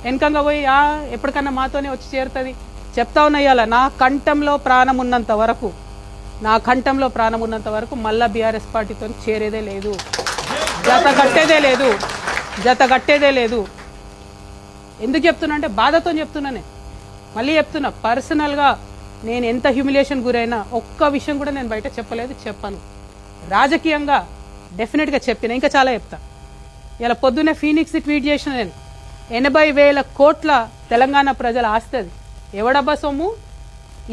వెనకంగా పోయి ఎప్పటికన్నా మాతోనే వచ్చి చేరుతుంది చెప్తా ఉన్నా. ఇవాళ నా కంఠంలో ప్రాణం ఉన్నంత వరకు మళ్ళా బీఆర్ఎస్ పార్టీతో చేరేదే లేదు, జత కట్టేదే లేదు. ఎందుకు చెప్తున్నా అంటే బాధతో చెప్తున్నానే. మళ్ళీ చెప్తున్నా, పర్సనల్గా నేను ఎంత హ్యూమిలియేషన్ గురైనా ఒక్క విషయం కూడా నేను బయట చెప్పను. రాజకీయంగా డెఫినెట్గా చెప్పిన, ఇంకా చాలా చెప్తా. ఇలా పొద్దున్నే ఫీనిక్స్ ట్వీట్ చేసిన నేను, 80,000 కోట్ల తెలంగాణ ప్రజల ఆస్తుంది. ఎవడబ్బా సొమ్ము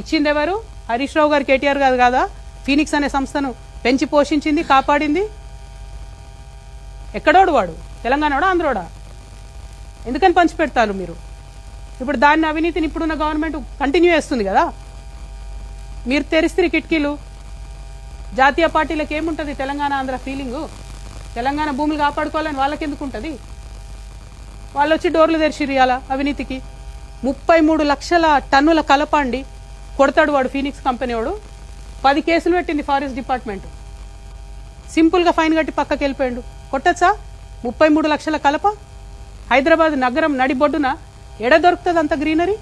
ఇచ్చింది ఎవరు? హరీష్ రావు గారు, కేటీఆర్ గారు కాదా ఫీనిక్స్ అనే సంస్థను పెంచి పోషించింది, కాపాడింది? ఎక్కడోడు వాడు? తెలంగాణోడా, ఆంధ్రోడా? ఎందుకని పంచిపెడతారు మీరు? ఇప్పుడు దాన్ని అవినీతిని ఇప్పుడున్న గవర్నమెంట్ కంటిన్యూ చేస్తుంది కదా. మీరు తెరిస్తే కిటికీలు. జాతీయ పార్టీలకు ఏముంటుంది తెలంగాణ ఆంధ్ర ఫీలింగు? తెలంగాణ భూములు కాపాడుకోవాలని వాళ్ళకి ఎందుకు ఉంటుంది? వాళ్ళు వచ్చి డోర్లు తెరిచిరియాల అవినీతికి. 33 లక్షల టన్నుల కలప అండి కొడతాడు వాడు, ఫీనిక్స్ కంపెనీ వాడు. 10 కేసులు పెట్టింది ఫారెస్ట్ డిపార్ట్మెంట్. సింపుల్గా ఫైన్ కట్టి పక్కకి వెళ్ళిపోయాడు. కొట్టచ్చా 33 లక్షల కలప? హైదరాబాద్ నగరం నడిబొడ్డున ఎడ దొరుకుతుంది అంత గ్రీనరీ?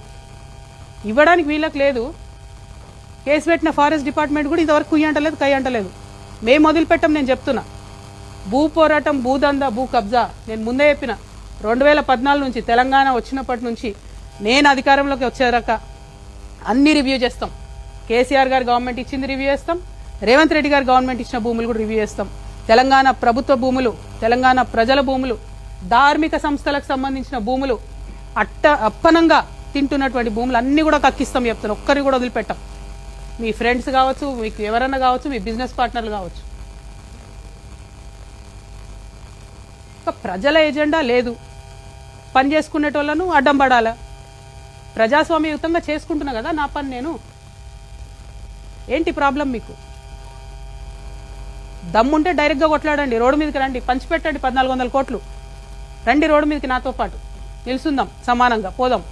ఇవ్వడానికి వీళ్ళకి లేదు. కేసు పెట్టిన ఫారెస్ట్ డిపార్ట్మెంట్ కూడా ఇంతవరకు కుయ్యంటలేదు, కయ్యంటలేదు. మేము వదిలిపెట్టాం. నేను చెప్తున్నా, భూ పోరాటం, భూదందా, భూ కబ్జా నేను ముందే చెప్పిన. 2014 నుంచి తెలంగాణ వచ్చినప్పటి నుంచి నేను అధికారంలోకి వచ్చేదాకా అన్ని రివ్యూ చేస్తాం. కేసీఆర్ గారు గవర్నమెంట్ ఇచ్చింది రివ్యూ చేస్తాం, రేవంత్ రెడ్డి గారు గవర్నమెంట్ ఇచ్చిన భూములు కూడా రివ్యూ చేస్తాం. తెలంగాణ ప్రభుత్వ భూములు, తెలంగాణ ప్రజల భూములు, ధార్మిక సంస్థలకు సంబంధించిన భూములు, అప్పనంగా తింటున్నటువంటి భూములు అన్ని కూడా కక్కిస్తాం చెప్తాను. ఒక్కరిని కూడా వదిలిపెట్టాం. మీ ఫ్రెండ్స్ కావచ్చు, మీకు ఎవరన్నా కావచ్చు, మీ బిజినెస్ పార్ట్నర్లు కావచ్చు. ప్రజల ఎజెండా లేదు, పని చేసుకునేటోళ్ళను అడ్డం పడాలా. ప్రజాస్వామ్యయుతంగా చేసుకుంటున్నా కదా నా పని నేను. ఏంటి ప్రాబ్లం మీకు? దమ్ముంటే డైరెక్ట్గా కొట్లాడండి, రోడ్డు మీదకి రండి, పంచిపెట్టండి 1400 కోట్లు. రండి రోడ్డు మీదకి నాతో పాటు, నిలుసుందాం, సమానంగా పోదాం.